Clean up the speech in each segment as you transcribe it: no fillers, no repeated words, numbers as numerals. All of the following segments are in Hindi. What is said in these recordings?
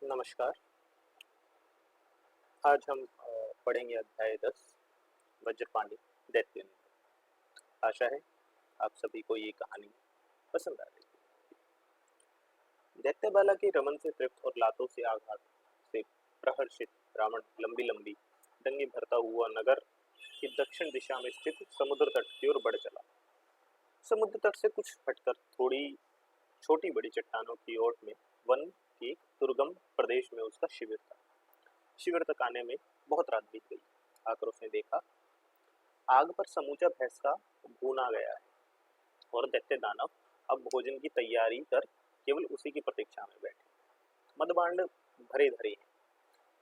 नमस्कार। आज हम पढ़ेंगे अध्याय 10 वज्रपाणी दैत्य नृत्य। आशा है आप सभी को ये कहानी पसंद आ रही है। दैत्यबाला के रमन से तृप्त और लातों से आघात से प्रहर्षित रावण लंबी लंबी डंगे भरता हुआ नगर की दक्षिण दिशा में स्थित समुद्र तट की ओर बढ़ चला। समुद्र तट से कुछ हटकर थोड़ी छोटी बड़ी चट्टानों की ओट में वन के एक दुर्गम प्रदेश में उसका शिविर था। शिविर तक आने में बहुत रात बीत गई। आकर उसने देखा आग पर समूचा भैंस का भून आ गया है और दैत्य दानव अब भोजन की तैयारी कर केवल उसी की प्रतीक्षा में बैठे। मदभांड भरे धरे हैं,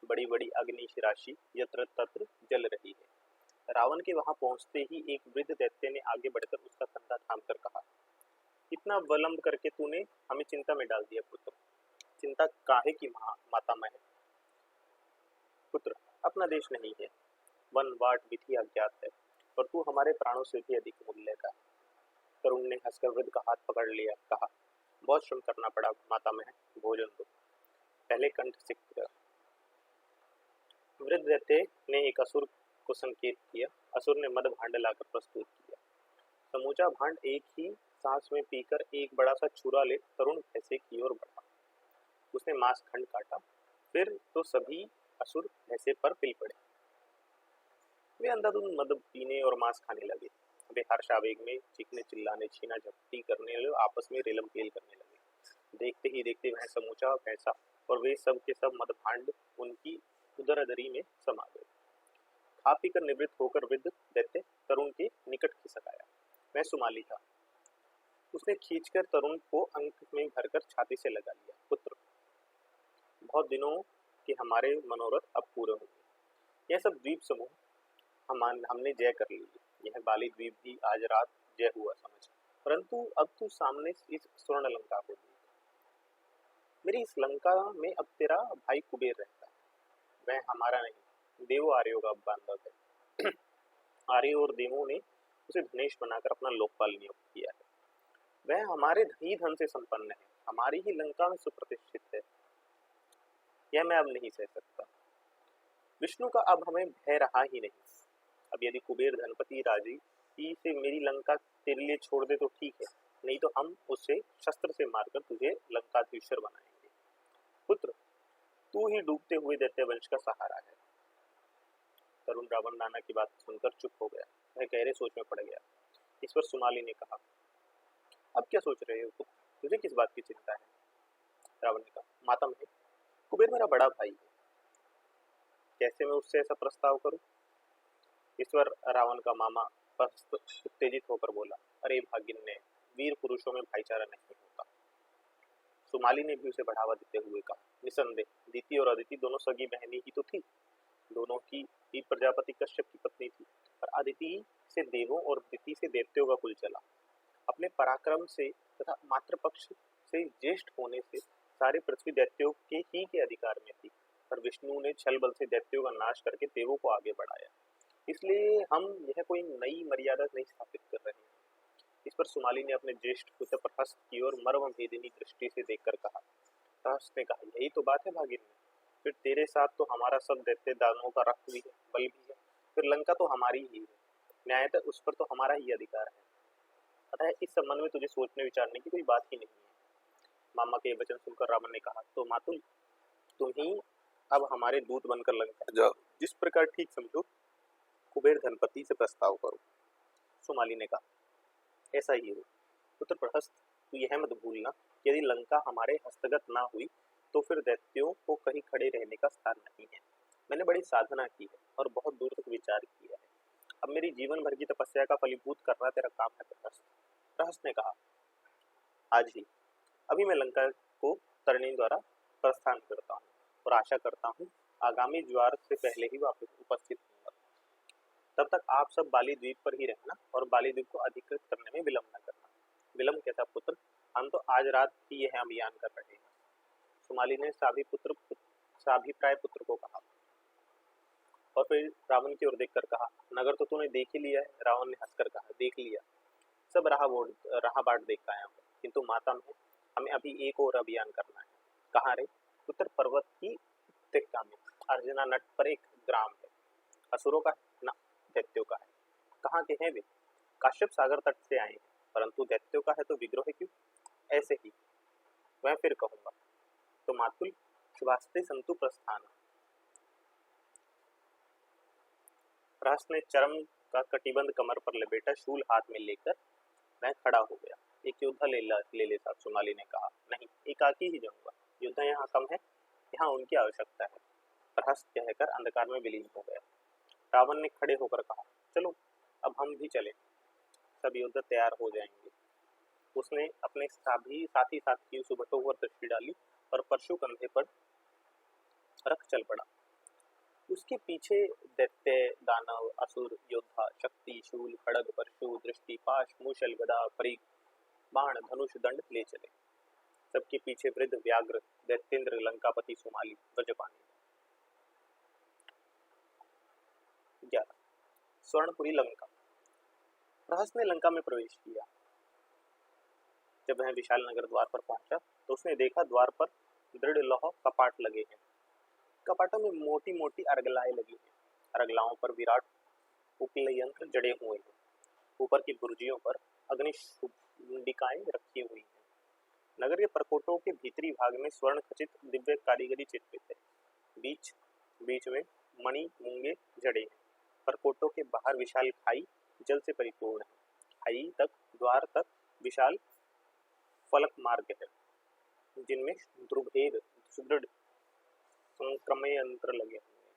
बड़ी बड़ी अग्नि की राशि यत्र तत्र जल रही है। रावण के वहां पहुंचते ही एक वृद्ध दैत्य ने आगे बढ़कर उसका कंधा थामकर कहा, इतना विलंब करके तूने हमें चिंता में डाल दिया पुत्र। चिंता काहे की माता मैं। पुत्र, अपना देश नहीं है, वन वाट विधि अज्ञात है, पर तू हमारे प्राणों से भी अधिक मूल्य का है। तरुण ने हंसकर वृद्ध का हाथ पकड़ लिया, कहा, बहुत श्रम करना पड़ा माता मैं, भोजन दो, पहले कंठ सिक्त कर। वृद्ध दैत्य ने एक असुर को संकेत किया। असुर ने मद भांड लाकर प्रस्तुत किया। समूचा भांड एक ही सांस में पीकर एक बड़ा सा छुरा ले तरुण भैंसे की ओर बढ़ा। उसने मांस खंड काटा, फिर तो सभी असुर भैंसे पर पिल पड़े। वे अंधाधुंध मद पीने और मांस खाने लगे। वे हर्ष आवेग में चीखने चिल्लाने छीना झपटी करने लगे, आपस में रेलम पेल करने लगे। देखते ही देखते वह समूचा भैंसा और वे सब के सब मदभांड उनकी उदरदरी में समा गए। खा पीकर निवृत्त होकर वृद्ध दैत्य तरुण के निकट खिसक आया। वह सुमाली था। उसने खींचकर तरुण को अंक में भरकर छाती से लगा लिया। पुत्र, बहुत दिनों के हमारे मनोरथ अब पूरे होंगे। यह सब द्वीप समूह हमने जय कर ली। यह बाली द्वीप भी आज रात जय हुआ समझ, परंतु अब तू सामने इस स्वर्ण लंका को देख। मेरी इस लंका में अब तेरा भाई कुबेर रहता है। वह हमारा नहीं, देवो आर्यों का बांधव है। आर्य और देवों ने उसे धनेश बनाकर अपना लोकपाल नियुक्त किया है। वह हमारे ही धन से संपन्न है, हमारी ही लंका में सुप्रतिष्ठित है। यह मैं अब नहीं सह सकता। विष्णु का अब हमें भय रहा ही नहीं। अब यदि कुबेर धनपति राजी से मेरी लंका तेरे लिए छोड़ दे तो ठीक है, नहीं तो हम उसे शस्त्र से मारकर तुझे लंकाधीश्वर बनाएंगे। पुत्र, तू ही डूबते हुए दैत्य वंश का सहारा है। तरुण रावण नाना की बात सुनकर चुप हो गया। वह गहरे सोच में पड़ गया। इस पर सुमाली ने कहा, अब क्या सोच रहे हो पुत्र, तुझे किस बात की चिंता है? रावण ने कहा, माता मैं, कुबेर मेरा बड़ा भाई है, कैसे मैं उससे ऐसा प्रस्ताव करूं? ईश्वर रावण का मामा उत्तेजित होकर बोला, अरे भागिन्य, वीर पुरुषों में भाईचारा नहीं होता। सुमाली ने भी उसे बढ़ावा देते हुए कहा, निसंदेह दीति और अदिति दोनों सगी बहनी ही तो थी। दोनों की ही प्रजापति कश्यप की पत्नी थी, पर अदिति से देवों और दिति से देवताओं का कुल चला। अपने पराक्रम से तथा मातृपक्ष से ज्येष्ठ होने से सारी पृथ्वी दैत्यों के अधिकार में थी, पर विष्णु ने छल बल से दैत्यों का नाश करके देवों को आगे बढ़ाया। इसलिए हम यह कोई नई मर्यादा नहीं स्थापित कर रहे हैं। इस पर सुमाली ने अपने ज्येष्ठ पुत्र प्रहस्त की ओर मर्म भेदिनी दृष्टि से देखकर कहा। प्रहस्त ने कहा, यही तो बात है भागिनी, फिर तेरे साथ तो हमारा सब दैत्य दानवों का रक्त भी है, बल भी है, फिर लंका तो हमारी ही है, न्यायतः उस पर तो हमारा ही अधिकार है। अतः इस संबंध में तुझे सोचने विचारने की कोई बात ही नहीं है। मामा के वचन सुनकर रावण ने कहा, तो मातुल, तुम ही अब हमारे दूत बनकर लंका जाओ, जिस प्रकार ठीक समझो कुबेर धनपति से प्रस्ताव करो। सुमाली ने कहा, ऐसा ही हो। पुत्र प्रहस्त, तू यह मत भूलना, यदि लंका हमारे हस्तगत ना हुई तो फिर दैत्यों को कहीं खड़े रहने का स्थान नहीं है। मैंने बड़ी साधना की है और बहुत दूर तक विचार किया है। अब मेरी जीवन भर की तपस्या का फलीभूत करना तेरा काम है प्रहस्त। प्रहस्त ने कहा, आज ही, अभी मैं लंका को तरणी द्वारा प्रस्थान करता हूँ और आशा करता हूँ आगामी ज्वार से पहले ही वापस उपस्थित होऊंगा। तब तक आप सब बाली द्वीप पर ही रहना और बाली द्वीप को अधिकृत करने में विलंब न करना। विलंब कैसा पुत्र, हम तो आज रात ही यह अभियान कर रहे हैं। सुमाली ने साभिप्राय पुत्र को कहा और फिर रावण की ओर देखकर कहा, नगर तो तूने देख ही लिया है। रावण ने हंसकर कहा, देख लिया, सब राह बाट देख आया हूँ, किंतु माता में हमें अभी एक और अभियान करना है। कहाँ रे? उत्तर पर्वत की उपत्यका में अर्जुना नट पर एक ग्राम है। असुरों का है ना, दैत्यों का है। कहाँ के हैं वे? काश्यप सागर तट से आए हैं, परंतु दैत्यों का है तो विग्रह क्यों? ऐसे ही मैं फिर कहूंगा। तो मातुल शुभास्ते संतु प्रस्थान। प्रहस्त ने चरम का कटिबंध कमर पर लपेटा, शूल हाथ में लेकर मैं खड़ा हो गया। एक योद्धा ले ले साहब, सोनाली ने कहा। नहीं, एकाकी ही जाऊंगा। योद्धा यहाँ कम है, यहाँ उनकी आवश्यकता है। प्रहस्त कहकर अंधकार में विलीन हो गया। रावण ने खड़े होकर कहा, चलो अब हम भी चलें, सब योद्धा तैयार हो जाएंगे। उसने अपने साथी साथियों सुबटों पर दृष्टि डाली और परशु कंधे पर रख चल पड़ा। उसके पीछे दैत्य, दानव, असुर, योद्धा, शक्ति, शूल, खड़ग, परशु, दृष्टि, पाश, मूषल, गदा, परीघ, बाण, धनुष, दंड ले चले। सबके पीछे वृद्ध, व्याघ्र, दैत्येंद्र, लंकापति, सुमाली, वज्रपाणी। 11 स्वर्णपुरी लंका। प्रहस्त ने लंका में प्रवेश किया। जब वह विशाल नगर द्वार पर पहुंचा तो उसने देखा द्वार पर दृढ़ लौह कपाट लगे हैं। कपाटों में मोटी मोटी अर्गलाएं लगी हैं। अर्गलाओं पर विराट उपले यंत्र जड़े हुए हैं। ऊपर की बुर्जियों पर अग्निशुंडिकाएं रखी हुई हैं। नगर के परकोटों के भीतरी भाग में स्वर्ण खचित दिव्य कारीगरी चित्रित है। बीच बीच में मणि मूंगे जड़े हैं। परकोटों के बाहर विशाल खाई जल से परिपूर्ण है। खाई तक, द्वार तक विशाल फलक मार्ग है, जिनमें ध्रुभेद सुदृढ़ संक्रमय यंत्र लगे हुए हैं।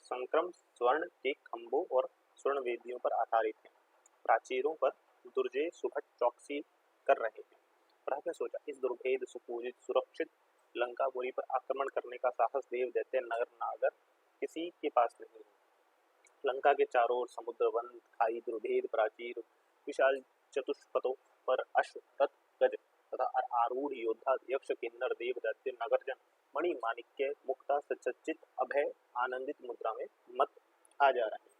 संक्रम स्वर्ण के खंभों और स्वर्ण वेदियों पर आधारित है। प्राचीरों पर दुर्जय सुभट चौकसी कर रहे हैं। प्रहस्त ने सोचा, इस दुर्भेद, सुपूजित, सुरक्षित लंकापुरी पर आक्रमण करने का साहस देव दैत्य नगर नागर किसी के पास नहीं है। लंका के चारों ओर समुद्र, वन, खाई, दुर्भेद, प्राचीर, विशाल चतुष्पथों पर अश्व, रथ, गज तथा आरूढ़ योद्धा, यक्ष, किन्नर, देव, दैत्य, नगरजन मणि माणिक्य मुक्ता सच्चित अभय आनंदित मुद्रा में मत आ जा रहे हैं।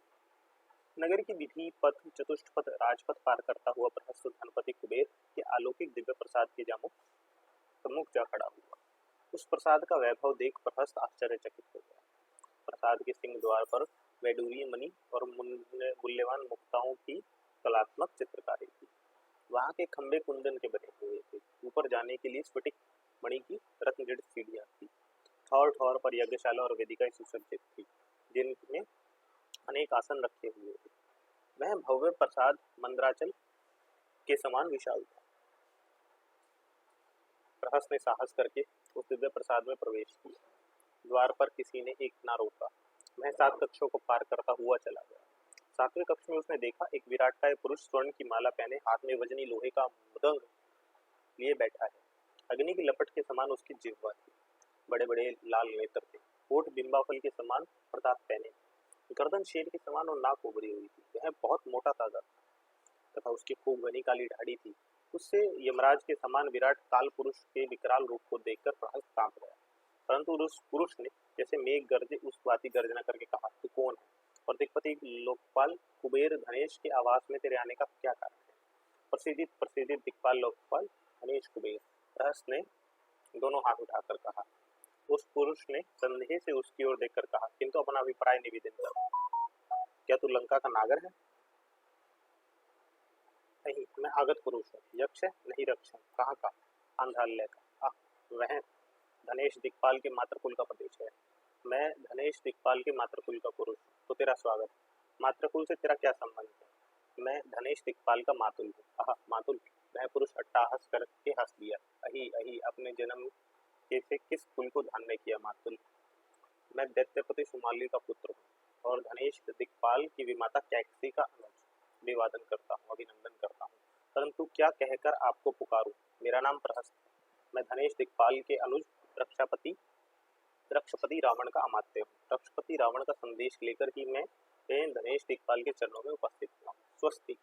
नगर की विधि पथ, चतुष्पथ, राजपथ पार करता हुआ प्रहस्त धनपति कुबेर के अलौकिक दिव्य प्रसाद के सम्मुख जा खड़ा हुआ। उस प्रसाद का वैभव देख प्रहस्त आश्चर्यचकित हो गया। प्रसाद के सिंह द्वार पर वैडूर्य मणि और मूल्यवान मुक्ताओं की कलात्मक चित्रकारी थी। वहां के खंबे कुंदन के बने हुए थे। ऊपर जाने के लिए स्फटिक मणि की रत्नजड़ित सीढ़ियां थी। ठौर ठौर पर यज्ञशाला और वेदिकाएं सुसज्जित थी, जिनमें अनेक आसन रखे हुए थे। वह भव्य प्रसाद मंद्राचल के समान विशाल था। प्रहस्त ने साहस करके उस दिव्य प्रसाद में प्रवेश किया। द्वार पर किसी ने एक ना रोका। वह 7 कक्षों को पार करता हुआ चला गया। 7वें कक्ष में उसने देखा, एक विराटकाय पुरुष स्वर्ण की माला पहने हाथ में वजनी लोहे का मृदंग लिए बैठा है। अग्नि की लपट के समान उसकी जिह्वा थी। बड़े बड़े लाल नेत्र थे। होठ बिंबाफल के समान प्रताप पहने, गर्दन शेर के समान और नाक उभरी हुई थी। वह बहुत मोटा ताजा था तथा उसकी खूब घनी काली दाढ़ी थी। उससे यमराज के समान विराट काल पुरुष के विकराल रूप को देखकर प्रहस्त कांप गया। परंतु उस पुरुष ने जैसे मेघ गर्जे उस बाती गर्जना करके कहा, तू कौन है और दिक्पति लोकपाल कुबेर धनेश के आवास में तेरे आने का क्या कारण है? प्रसिद्ध दिक्पाल लोकपाल धनेश कुबेर, प्रहस्त ने दोनों हाथ उठाकर कहा। उस पुरुष ने संदेह से उसकी ओर देखकर कहा, किंतु अपना अभिप्राय निवेदन कर। क्या तू लंका का नागर है? नहीं, मैं आगत पुरुष हूँ। यक्ष है? नहीं, रक्ष हूँ। कहाँ का? आंध्रालय का। वह धनेश दिक्पाल के मातृकुल का प्रदेश है। मैं धनेश दिक्पाल के मातृकुल का पुरुष हूँ, तो तेरा स्वागत। मातृकुल से तेरा क्या संबंध है? मैं धनेश दिक्पाल का मातुल हूँ। आह, मातुल! वह पुरुष अट्टहास करके हंस दिया। अही अही, अपने जन्म के से किस कुल को धारण किया मातुल? मैं दैत्यपति सुमाली का पुत्र हूँ और धनेश दिक्पाल की विमाता कैकसी का अनुज। अभिवादन करता हूँ, अभिनंदन करता हूँ, परंतु क्या कहकर आपको पुकारूं? मेरा नाम प्रहस्त है। मैं धनेश दिक्पाल के अनुज रक्षपति रावण का अमात्य हूँ। रक्षपति रावण का संदेश लेकर ही मैं धनेश दिक्पाल के चरणों में उपस्थित हुआ। स्वस्ति।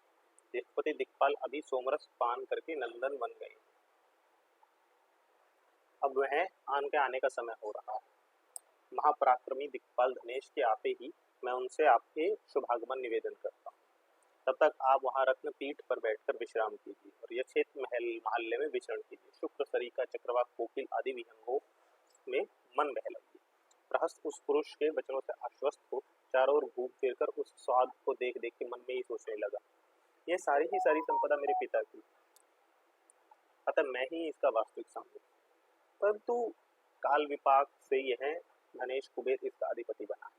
रक्षपति दिक्पाल अभी सोमरस पान करके नंदन बन गए। अब वह आन के आने का समय हो रहा है। महापराक्रमी दिक्पाल धनेश के आते ही मैं उनसे आपके शुभागमन निवेदन करता हूँ। तब तक आप वहां रत्न पीठ पर बैठकर विश्राम कीजिए और यक्षेत महल्ले में विचरण कीजिए। शुक्र, सरिका, चक्रवाक, कोकिल आदि विहंगों में मन बहलाइए। प्रहस्त उस पुरुष के वचनों से आश्वस्त हो चारों ओर घूम फिर कर उस स्वाद को देख देख के मन में ही सोचने लगा, यह सारी ही सारी संपदा मेरे पिता की, अतः मैं ही इसका वास्तविक स्वामी। परंतु काल विपाक से यह धनेश कुबेर इसका अधिपति बना है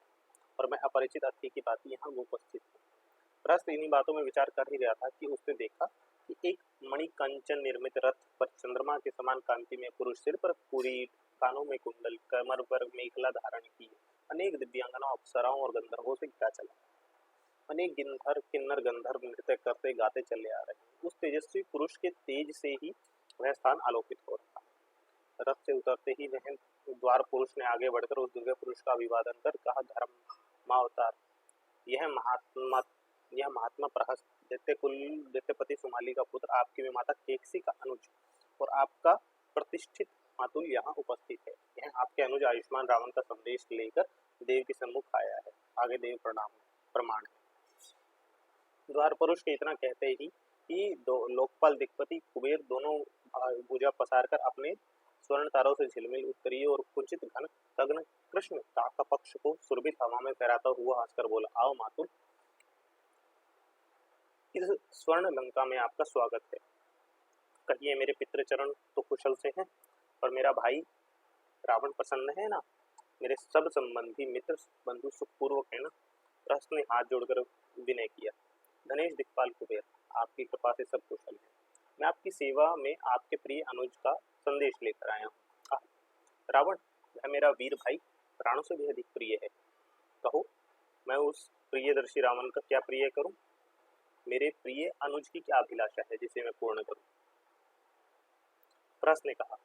और मैं अपरिचित अतिथि की बात यहाँ उपस्थित हूँ। प्रहस्त इन्हीं बातों में विचार कर ही रहा था कि उसने देखा कि एक मणिकंचन निर्मित रथ पर चंद्रमा के समान कांति में पुरुष, सिर पर पूरी, कानों में कुंडल, कमर पर मेखला धारण की अनेक दिव्यांगनाओं, अप्सराओं और गंधर्वों से घिरा चला। अनेक किन्नर गंधर्व नृत्य करते गाते चले आ रहे हैं। उस तेजस्वी पुरुष के तेज से ही वह स्थान आलोकित हो रहा। रथ से उतरते ही वह द्वार पुरुष ने आगे बढ़कर उस दिव्य पुरुष का अभिवादन कर कहा, धर्मावतार, यह महात्मा प्रहस्त, दैत्यपति सुमाली का पुत्र, आपकी माता केकसी का अनुज और आपका प्रतिष्ठित मातुल यहाँ उपस्थित है। यह आपके अनुज आयुष्मान रावण का संदेश लेकर देव के सम्मुख आया है। आगे देव प्रमाण है। द्वार पुरुष के इतना कहते ही कि लोकपाल दिक्पति कुबेर दोनों भुजा पसार कर अपने स्वर्ण तारों से झिलमिल उत्तरीय और कुंचित घन तग्न कृष्ण काका पक्ष को सुरभित हवा में फहराता हुआ हंसकर बोला, आओ मातुल, इस स्वर्ण लंका में आपका स्वागत है। कहिए मेरे पितृचरण तो कुशल से हैं और मेरा भाई रावण प्रसन्न है ना? मेरे सब संबंधी मित्र बंधु सुखपूर्वक है ना? प्रहस्त ने हाथ जोड़कर विनय किया, धनेश दिक्पाल कुबेर, आपकी कृपा से सब कुशल है। मैं आपकी सेवा में आपके प्रिय अनुज का संदेश लेकर आया हूँ। रावण, वह मेरा वीर भाई प्राणों से भी अधिक प्रिय है। कहो, मैं उस प्रियदर्शी रावण का क्या प्रिय करूं? मेरे प्रिय अनुज की क्या अभिलाषा है जिसे मैं पूर्ण करूं? प्रहस्त ने कहा,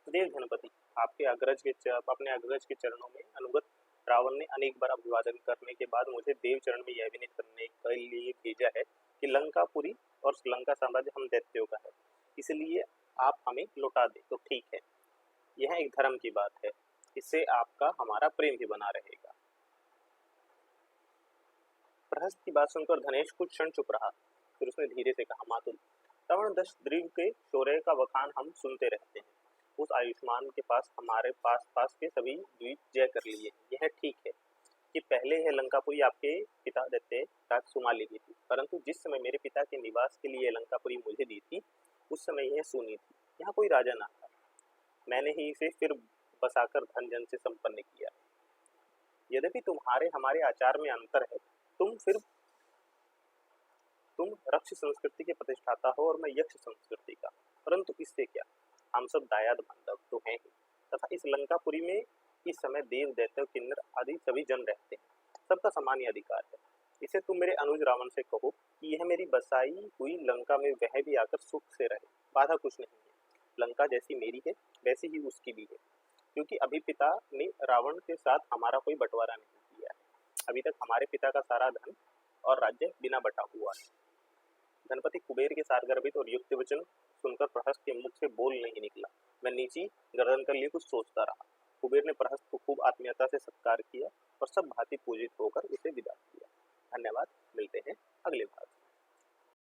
देव धनपति, अपने अग्रज के चरणों में अनुगत रावण ने अनेक बार अभिवादन करने के बाद मुझे देव चरण में यह विनीत करने के लिए भेजा है कि लंकापुरी और लंका साम्राज्य हम दैत्यों का है, इसलिए आप हमें लौटा दे तो ठीक है। यह एक धर्म की बात है, इससे आपका हमारा प्रेम भी बना रहेगा। प्रहस्त की बात सुनकर धनेश कुछ क्षण चुप रहा, फिर उसने धीरे से कहा, मातुल, रावण दश द्वीप के शौर्य का बखान हम सुनते रहते हैं। उस आयुष्मान के पास हमारे पास के सभी द्वीप जय कर लिए। यह ठीक है कि पहले यह लंकापुरी आपके पिता दैत्य राज सुमाली की थी, परंतु जिस समय मेरे पिता के निवास के लिए लंकापुरी मुझे दी थी उस समय यह सूनी थी, यहाँ कोई राजा ना था। मैंने ही इसे फिर बसाकर धन जन से संपन्न किया। यद्यपि तुम्हारे हमारे आचार में अंतर है, तुम रक्ष संस्कृति के प्रतिष्ठाता हो और मैं यक्ष संस्कृति का, परंतु इससे क्या, हम सब दायाद बांधव तो हैं ही, तथा इस लंकापुरी में इस समय देव, दैत्य, किन्नर आदि सभी जन रहते हैं, सबका समान अधिकार है। इसे तुम मेरे अनुज रावण से कहो कि यह मेरी बसाई हुई लंका में वह भी आकर सुख से रहे, बाधा कुछ नहीं है। लंका जैसी मेरी है वैसी ही उसकी भी है, क्योंकि अभी पिता ने रावण के साथ हमारा कोई बंटवारा नहीं किया है। अभी तक हमारे पिता का सारा धन और राज्य बिना बटा हुआ है। धनपति कुबेर के सारगर्भित और युक्त वचन सुनकर प्रहस्त के मुख से बोल नहीं निकला। मैं नीची गर्दन कर लिए कुछ सोचता रहा। कुबेर ने प्रहस्त को खूब आत्मीयता से सत्कार किया और सब भांति पूजित होकर उसे विदा किया। धन्यवाद, मिलते हैं अगले भाग।